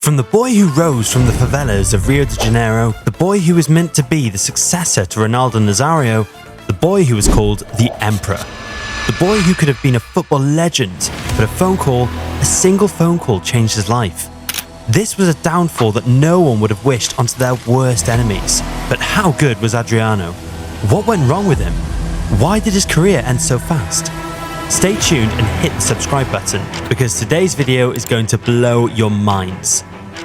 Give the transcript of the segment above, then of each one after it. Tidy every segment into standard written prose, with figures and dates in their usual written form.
From the boy who rose from the favelas of Rio de Janeiro, the boy who was meant to be the successor to Ronaldo Nazario, the boy who was called the Emperor. The boy who could have been a football legend, but a single phone call changed his life. This was a downfall that no one would have wished onto their worst enemies. But how good was Adriano? What went wrong with him? Why did his career end so fast? Stay tuned and hit the subscribe button, because today's video is going to blow your minds.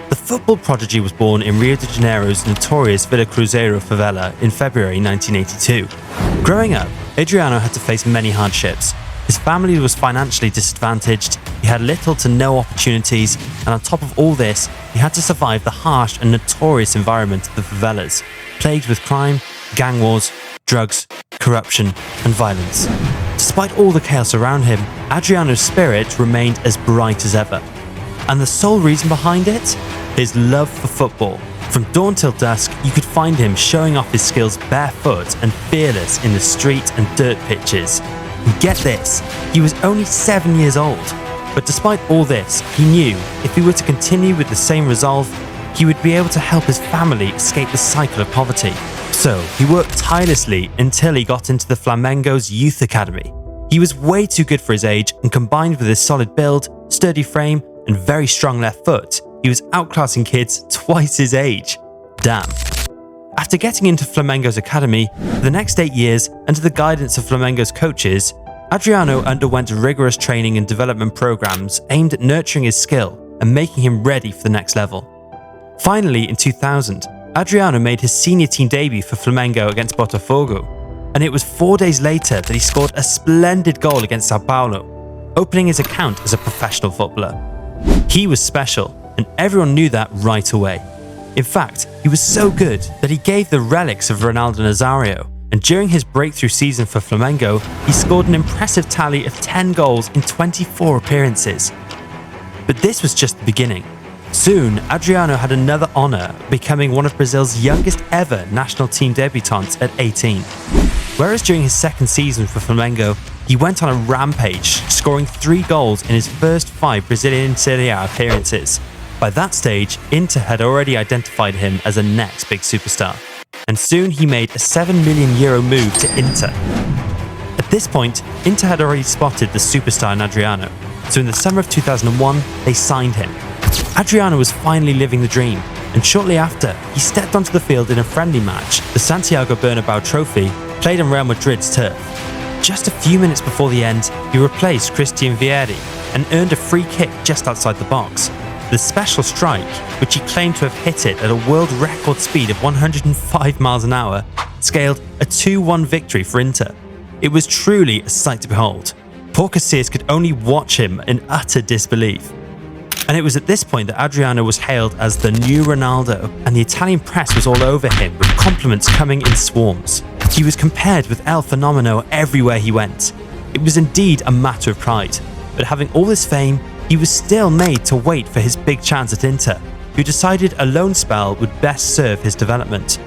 The football prodigy was born in Rio de Janeiro's notorious Vila Cruzeiro favela in February 1982. Growing up, Adriano had to face many hardships. His family was financially disadvantaged, he had little to no opportunities, and on top of all this, he had to survive the harsh and notorious environment of the favelas, plagued with crime, gang wars, drugs, corruption, and violence. Despite all the chaos around him, Adriano's spirit remained as bright as ever. And the sole reason behind it? His love for football. From dawn till dusk, you could find him showing off his skills barefoot and fearless in the street and dirt pitches. And get this, he was only 7 years old. But despite all this, he knew if he were to continue with the same resolve, he would be able to help his family escape the cycle of poverty. So he worked tirelessly until he got into the Flamengo's youth academy. He was way too good for his age, and combined with his solid build, sturdy frame, and very strong left foot, he was outclassing kids twice his age. Damn. After getting into Flamengo's academy, for the next 8 years, under the guidance of Flamengo's coaches, Adriano underwent rigorous training and development programs aimed at nurturing his skill and making him ready for the next level. Finally, in 2000, Adriano made his senior team debut for Flamengo against Botafogo, and it was 4 days later that he scored a splendid goal against Sao Paulo, opening his account as a professional footballer. He was special, and everyone knew that right away. In fact, he was so good that he gave the relics of Ronaldo Nazario, and during his breakthrough season for Flamengo, he scored an impressive tally of 10 goals in 24 appearances. But this was just the beginning. Soon, Adriano had another honour, becoming one of Brazil's youngest ever national team debutants at 18. Whereas during his second season for Flamengo, he went on a rampage, scoring 3 goals in his first 5 Brazilian Serie A appearances. By that stage, Inter had already identified him as a next big superstar, and soon he made a €7 million move to Inter. At this point, Inter had already spotted the superstar in Adriano, so in the summer of 2001, they signed him. Adriano was finally living the dream, and shortly after, he stepped onto the field in a friendly match, the Santiago Bernabéu Trophy, played on Real Madrid's turf. Just a few minutes before the end, he replaced Christian Vieri and earned a free kick just outside the box. The special strike, which he claimed to have hit it at a world record speed of 105 miles an hour, scaled a 2-1 victory for Inter. It was truly a sight to behold. Paul Casillas could only watch him in utter disbelief. And it was at this point that Adriano was hailed as the new Ronaldo, and the Italian press was all over him, with compliments coming in swarms. He was compared with El Fenomeno everywhere he went. It was indeed a matter of pride, but having all this fame, he was still made to wait for his big chance at Inter, who decided a loan spell would best serve his development.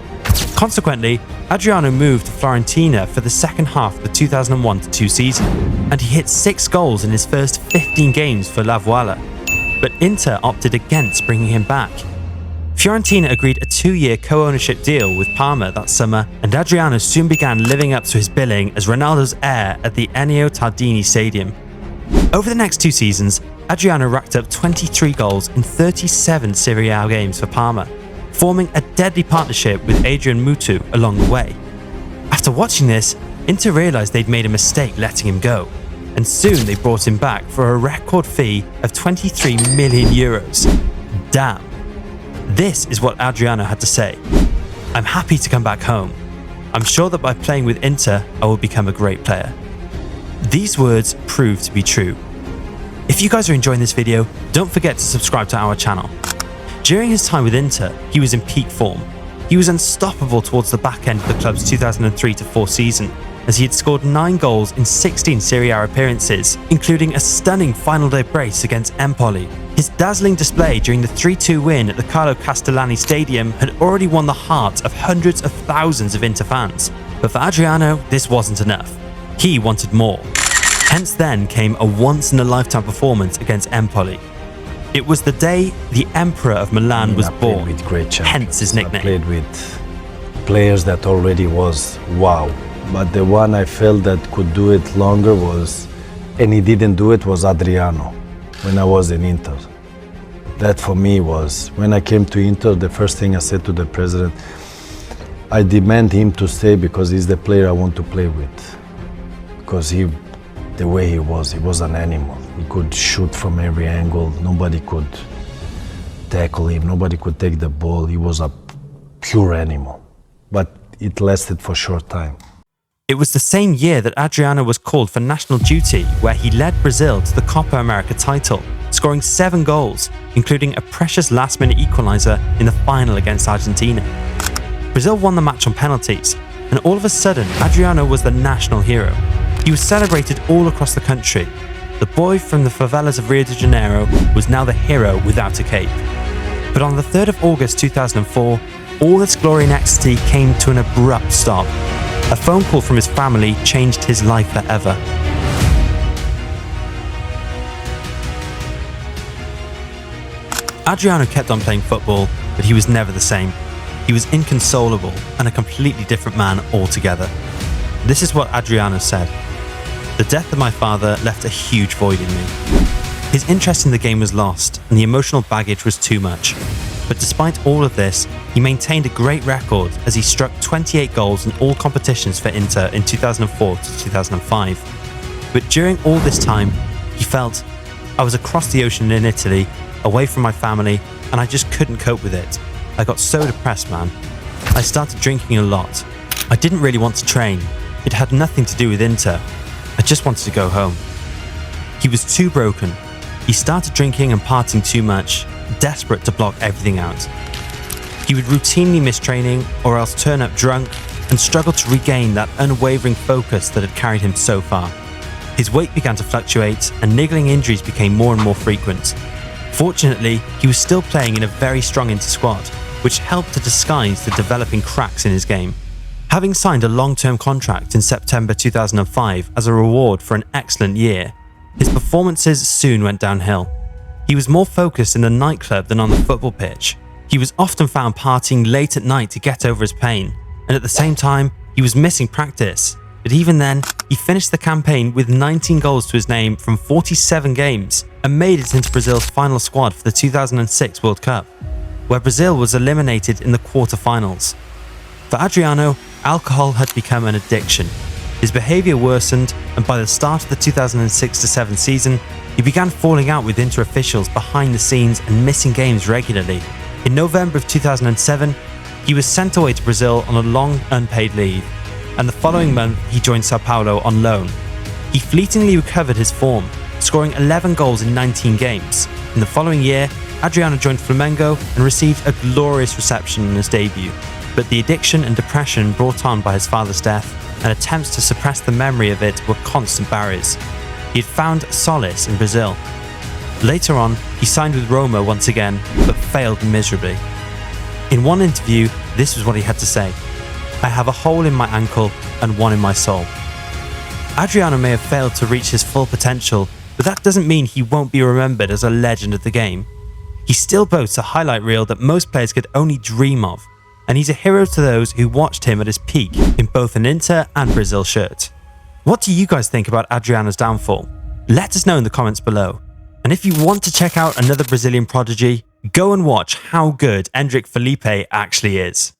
Consequently, Adriano moved to Fiorentina for the second half of the 2001-2 season, and he hit 6 goals in his first 15 games for La Viola. But Inter opted against bringing him back. Fiorentina agreed a 2-year co-ownership deal with Parma that summer, and Adriano soon began living up to his billing as Ronaldo's heir at the Ennio Tardini Stadium. Over the next 2 seasons, Adriano racked up 23 goals in 37 Serie A games for Parma, forming a deadly partnership with Adrian Mutu along the way. After watching this, Inter realised they'd made a mistake letting him go, and soon they brought him back for a record fee of €23 million. Damn. This is what Adriano had to say. "I'm happy to come back home. I'm sure that by playing with Inter, I will become a great player." These words proved to be true. If you guys are enjoying this video, don't forget to subscribe to our channel. During his time with Inter, he was in peak form. He was unstoppable towards the back end of the club's 2003-4 season, as he had scored 9 goals in 16 Serie A appearances, including a stunning final day brace against Empoli. His dazzling display during the 3-2 win at the Carlo Castellani Stadium had already won the hearts of hundreds of thousands of Inter fans. But for Adriano, this wasn't enough. He wanted more. Hence then came a once-in-a-lifetime performance against Empoli. It was the day the Emperor of Milan was born, with great hence his nickname. I played with players that already was wow. But the one I felt that could do it longer was, and he didn't do it, was Adriano when I was in Inter. That for me was, when I came to Inter, the first thing I said to the president, I demand him to stay because he's the player I want to play with. Because the way he was an animal. He could shoot from every angle, nobody could tackle him, nobody could take the ball. He was a pure animal. But it lasted for a short time. It was the same year that Adriano was called for national duty, where he led Brazil to the Copa America title, scoring 7 goals, including a precious last-minute equaliser in the final against Argentina. Brazil won the match on penalties, and all of a sudden, Adriano was the national hero. He was celebrated all across the country. The boy from the favelas of Rio de Janeiro was now the hero without a cape. But on the 3rd of August 2004, all this glory and ecstasy came to an abrupt stop. A phone call from his family changed his life forever. Adriano kept on playing football, but he was never the same. He was inconsolable and a completely different man altogether. This is what Adriano said. The death of my father left a huge void in me. His interest in the game was lost and the emotional baggage was too much. But despite all of this, he maintained a great record as he struck 28 goals in all competitions for Inter in 2004 to 2005. But during all this time, he felt, I was across the ocean in Italy, away from my family, and I just couldn't cope with it. I got so depressed, man. I started drinking a lot. I didn't really want to train. It had nothing to do with Inter. I just wanted to go home. He was too broken. He started drinking and partying too much, desperate to block everything out. He would routinely miss training or else turn up drunk and struggle to regain that unwavering focus that had carried him so far. His weight began to fluctuate and niggling injuries became more and more frequent. Fortunately, he was still playing in a very strong Inter squad, which helped to disguise the developing cracks in his game. Having signed a long-term contract in September 2005 as a reward for an excellent year, his performances soon went downhill. He was more focused in the nightclub than on the football pitch. He was often found partying late at night to get over his pain, and at the same time, he was missing practice. But even then, he finished the campaign with 19 goals to his name from 47 games and made it into Brazil's final squad for the 2006 World Cup, where Brazil was eliminated in the quarter-finals. For Adriano, alcohol had become an addiction. His behaviour worsened, and by the start of the 2006-07 season, he began falling out with Inter officials behind the scenes and missing games regularly. In November of 2007, he was sent away to Brazil on a long unpaid leave, and the following month he joined Sao Paulo on loan. He fleetingly recovered his form, scoring 11 goals in 19 games. In the following year, Adriano joined Flamengo and received a glorious reception on his debut, but the addiction and depression brought on by his father's death and attempts to suppress the memory of it were constant barriers. He had found solace in Brazil. Later on, he signed with Roma once again, but failed miserably. In one interview, this was what he had to say: I have a hole in my ankle and one in my soul. Adriano may have failed to reach his full potential, but that doesn't mean he won't be remembered as a legend of the game. He still boasts a highlight reel that most players could only dream of, and he's a hero to those who watched him at his peak in both an Inter and Brazil shirt. What do you guys think about Adriano's downfall? Let us know in the comments below. And if you want to check out another Brazilian prodigy, go and watch how good Endrick Felipe actually is.